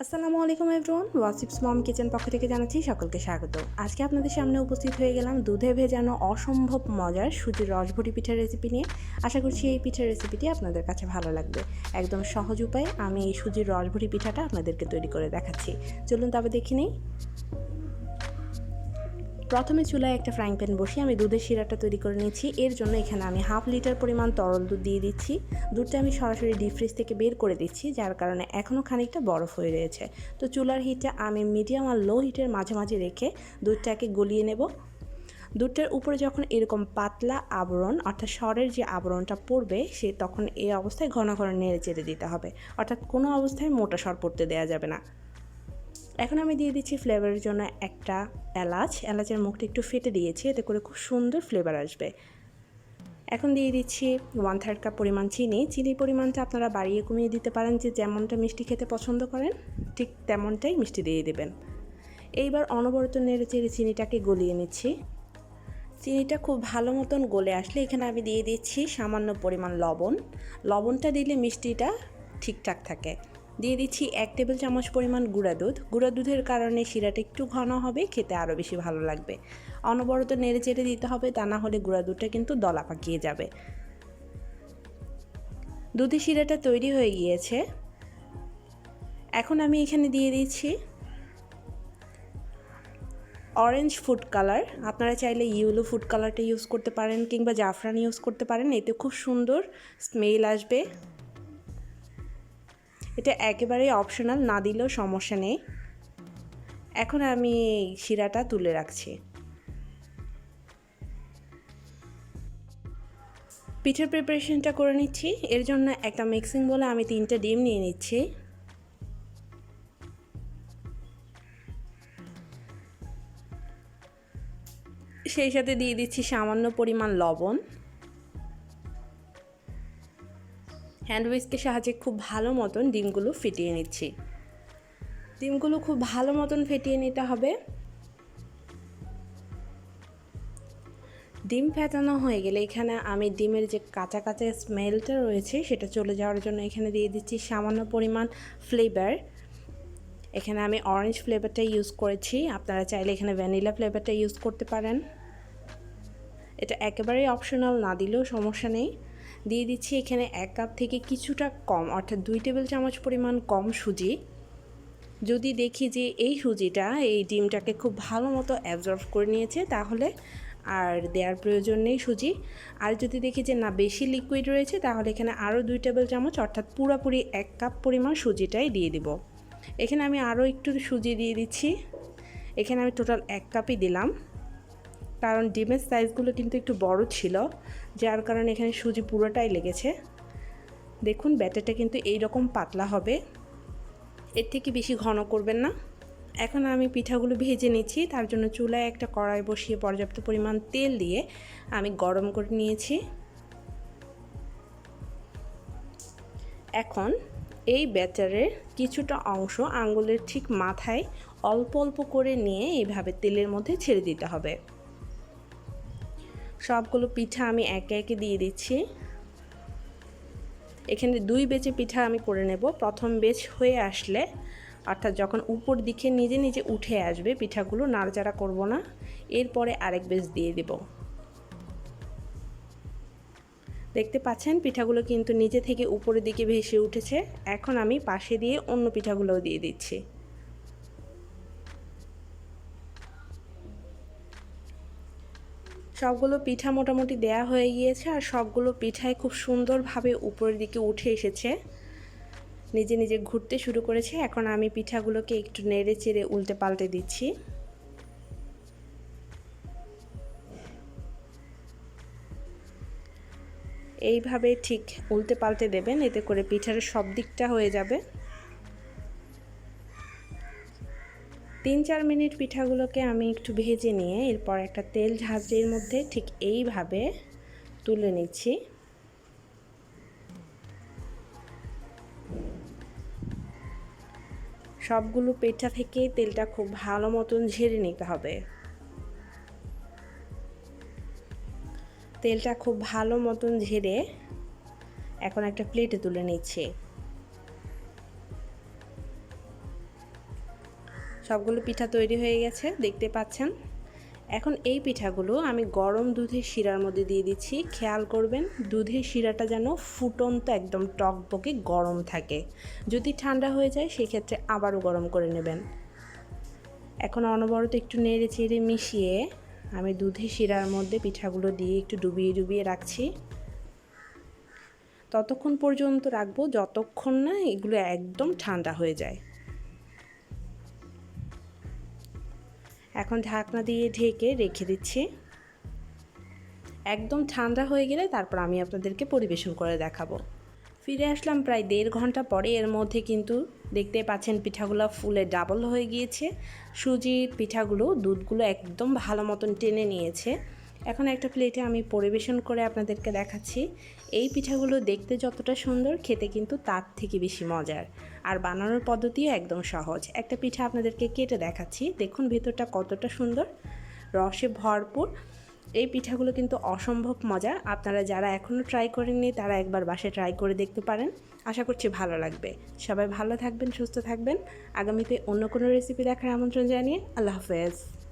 আসসালামু আলাইকুম এভরিওয়ান, ওয়াসিফস মম কিচেন পক্ষ থেকে জানাচ্ছি সকলকে স্বাগত। আজকে আপনাদের সামনে উপস্থিত হয়ে গেলাম দুধে ভেজানো অসম্ভব মজার সুজির রসভরি পিঠার রেসিপি নিয়ে। আশা করছি এই পিঠার রেসিপিটি আপনাদের কাছে ভালো লাগবে। একদম সহজ উপায়ে আমি এই সুজির রসভরি পিঠাটা আপনাদেরকে তৈরি করে দেখাচ্ছি। চলুন তবে দেখে নিই। প্রথমে চুলায় একটা ফ্রাইং প্যান বসিয়ে আমি দুধের শিরাটা তৈরি করে নিয়েছি। এর জন্য এখানে আমি হাফ লিটার পরিমাণ তরল দুধ দিয়ে দিচ্ছি। দুধটা আমি সরাসরি ডিপ ফ্রিজ থেকে বের করে দিচ্ছি, যার কারণে এখনও খানিকটা বরফ হয়ে রয়েছে। তো চুলার হিটটা আমি মিডিয়াম আর লো হিটের মাঝামাঝি রেখে দুধটাকে গলিয়ে নেব। দুধটার উপরে যখন এরকম পাতলা আবরণ অর্থাৎ সরের যে আবরণটা পড়বে, সে তখন এই অবস্থায় ঘন ঘন নেড়ে চেড়ে দিতে হবে, অর্থাৎ কোনো অবস্থায় মোটা সর পড়তে দেওয়া যাবে না। এখন আমি দিয়ে দিচ্ছি ফ্লেভারের জন্য একটা এলাচের মুখটা একটু ফেটে দিয়েছি, এতে করে খুব সুন্দর ফ্লেভার আসবে। এখন দিয়ে দিচ্ছি 1/3 কাপ পরিমাণ চিনির পরিমাণটা আপনারা বাড়িয়ে কমিয়ে দিতে পারেন, যে যেমনটা মিষ্টি খেতে পছন্দ করেন ঠিক তেমনটাই মিষ্টি দিয়ে দেবেন। এইবার অনবরত নেড়ে চেড়ে চিনিটাকে গলিয়ে নিচ্ছি। চিনিটা খুব ভালো মতন গলে আসলে এখানে আমি দিয়ে দিচ্ছি সামান্য পরিমাণ লবণটা দিলে মিষ্টিটা ঠিকঠাক থাকে। দিয়ে দিচ্ছি 1 টেবিল চামচ পরিমাণ গুঁড়া দুধের কারণে শিরাটা একটু ঘন হবে, খেতে আরও বেশি ভালো লাগবে। অনবরত নেড়ে চেড়ে দিতে হবে, তা না হলে গুঁড়া দুধটা কিন্তু দলা পাকিয়ে যাবে। দুধের শিরাটা তৈরি হয়ে গিয়েছে। এখন আমি এখানে দিয়ে দিচ্ছি অরেঞ্জ ফুড কালার। আপনারা চাইলে ইয়েলো ফুড কালারটা ইউজ করতে পারেন কিংবা জাফরান ইউজ করতে পারেন, এতে খুব সুন্দর স্মেল আসবে। এটা একেবারেই অপশনাল, না দিলেও সমস্যা নেই। এখন আমি শিরাটা তুলে রাখছি। পিঠার প্রিপারেশনটা করে নিচ্ছি। এর জন্য একটা মিক্সিং বলে আমি 3টা ডিম নিয়ে নিচ্ছি। সেই সাথে দিয়ে দিচ্ছি সামান্য পরিমাণ লবণ। হ্যান্ড হুইস্কের সাহায্যে খুব ভালো মতন ডিমগুলো ফেটিয়ে নিচ্ছি। ডিমগুলো খুব ভালো মতন ফেটিয়ে নিতে হবে। ডিম ফেটানো হয়ে গেলে এখানে আমি ডিমের যে কাঁচা কাঁচা স্মেলটা রয়েছে সেটা চলে যাওয়ার জন্য এখানে দিয়ে দিচ্ছি সামান্য পরিমাণ ফ্লেভার। এখানে আমি অরেঞ্জ ফ্লেভারটা ইউজ করেছি, আপনারা চাইলে এখানে ভ্যানিলা ফ্লেভারটা ইউজ করতে পারেন। এটা একেবারেই অপশনাল, না দিলেও সমস্যা নেই। দিয়ে দিচ্ছি এখানে 1 কাপ থেকে কিছুটা কম অর্থাৎ 2 টেবিল চামচ পরিমাণ কম সুজি। যদি দেখি যে এই সুজিটা এই ডিমটাকে খুব ভালো মতো অ্যাবজর্ব করে নিয়েছে, তাহলে আর দেওয়ার প্রয়োজন নেই সুজি। আর যদি দেখি যে না বেশি লিকুইড রয়েছে, তাহলে এখানে আরও 2 টেবিল চামচ অর্থাৎ পুরোপুরি 1 কাপ পরিমাণ সুজিটাই দিয়ে দিব। এখানে আমি আরও একটু সুজি দিয়ে দিচ্ছি। এখানে আমি টোটাল 1 কাপই দিলাম, কারণ ডিমের সাইজগুলো কিন্তু একটু বড় ছিল, যার কারণে এখানে সুজি পুরোটাই লেগেছে। দেখুন ব্যাটারটা কিন্তু এই রকম পাতলা হবে, এর থেকে বেশি ঘন করবেন না। এখন আমি পিঠাগুলো ভেজে নিচ্ছি। তার জন্য চুলায় একটা কড়াই বসিয়ে পর্যাপ্ত পরিমাণ তেল দিয়ে আমি গরম করে নিয়েছি। এখন এই ব্যাটারের কিছুটা অংশ আঙ্গুলের ঠিক মাথায় অল্প অল্প করে নিয়ে এইভাবে তেলের মধ্যে ছেড়ে দিতে হবে। সবগুলো পিঠা আমি একে একে দিয়ে দিচ্ছি। এখানে 2 ব্যাচে পিঠা আমি করে নেব। প্রথম ব্যাচ হয়ে আসলে অর্থাৎ যখন উপর দিকে নিজে নিজে উঠে আসবে পিঠাগুলো, নাড়াচাড়া করব না, এরপরে আরেক ব্যাচ দিয়ে দেব। দেখতে পাচ্ছেন পিঠাগুলো কিন্তু নিচে থেকে উপরের দিকে ভেসে উঠেছে। এখন আমি পাশে দিয়ে অন্য পিঠাগুলোও দিয়ে দিচ্ছি। সবগুলো পিঠা মোটামুটি দেয়া হয়ে গিয়েছে, আর সবগুলো পিঠাই খুব সুন্দরভাবে উপরের দিকে উঠে এসেছে, নিজে নিজে ঘুরতে শুরু করেছে। এখন আমি পিঠাগুলোকে একটু নেড়ে চেড়ে উল্টে পাল্টে দিচ্ছি। এইভাবে ঠিক উল্টে পাল্টে দেবেন, এতে করে পিঠার সব দিকটা হয়ে যাবে। 3-4 মিনিট পিঠাগুলোকে আমি একটু ভেজে নিয়ে এরপর একটা তেল ঝাঁঝরির মধ্যে ঠিক এইভাবে তুলে নিচ্ছি। সবগুলো পিঠা থেকে তেলটা খুব ভালো মতন ঝেড়ে নিতে হবে। তেলটা খুব ভালো মতন ঝেড়ে এখন একটা প্লেটে তুলে নিচ্ছি। সবগুলো পিঠা তৈরি হয়ে গেছে, দেখতে পাচ্ছেন। এখন এই পিঠাগুলো আমি গরম দুধের শিরার মধ্যে দিয়ে দিচ্ছি। খেয়াল করবেন দুধের শিরাটা যেন ফুটন্ত একদম টকবকে গরম থাকে। যদি ঠান্ডা হয়ে যায় সেক্ষেত্রে আবারও গরম করে নেবেন। এখন অনবরত একটু নেড়ে চেড়ে মিশিয়ে আমি দুধের শিরার মধ্যে পিঠাগুলো দিয়ে একটু ডুবিয়ে ডুবিয়ে রাখছি। ততক্ষণ পর্যন্ত রাখবো যতক্ষণ না এগুলো একদম ঠান্ডা হয়ে যায়। এখন ঢাকনা দিয়ে ঢেকে রেখে দিচ্ছি। একদম ঠান্ডা হয়ে গেলে তারপর আমি আপনাদেরকে পরিবেশন করে দেখাবো। ফিরে আসলাম প্রায় 1.5 ঘন্টা পরে। এর মধ্যে কিন্তু দেখতে পাচ্ছেন পিঠাগুলো ফুলে ডাবল হয়ে গিয়েছে। সুজির পিঠাগুলো দুধগুলো একদম ভালো মতন টেনে নিয়েছে। এখন একটা প্লেটে আমি পরিবেশন করে আপনাদেরকে দেখাচ্ছি। এই পিঠাগুলো দেখতে যতটা সুন্দর, খেতে কিন্তু তার থেকে বেশি মজার। আর বানানোর পদ্ধতিও একদম সহজ। একটা পিঠা আপনাদেরকে কেটে দেখাচ্ছি, দেখুন ভেতরটা কতটা সুন্দর, রসে ভরপুর। এই পিঠাগুলো কিন্তু অসম্ভব মজা। আপনারা যারা এখনও ট্রাই করেননি তারা একবার বাসায় ট্রাই করে দেখতে পারেন। আশা করছি ভালো লাগবে। সবাই ভালো থাকবেন, সুস্থ থাকবেন। আগামীতে অন্য কোনো রেসিপি দেখার আমন্ত্রণ জানিয়ে আল্লাহ হাফেজ।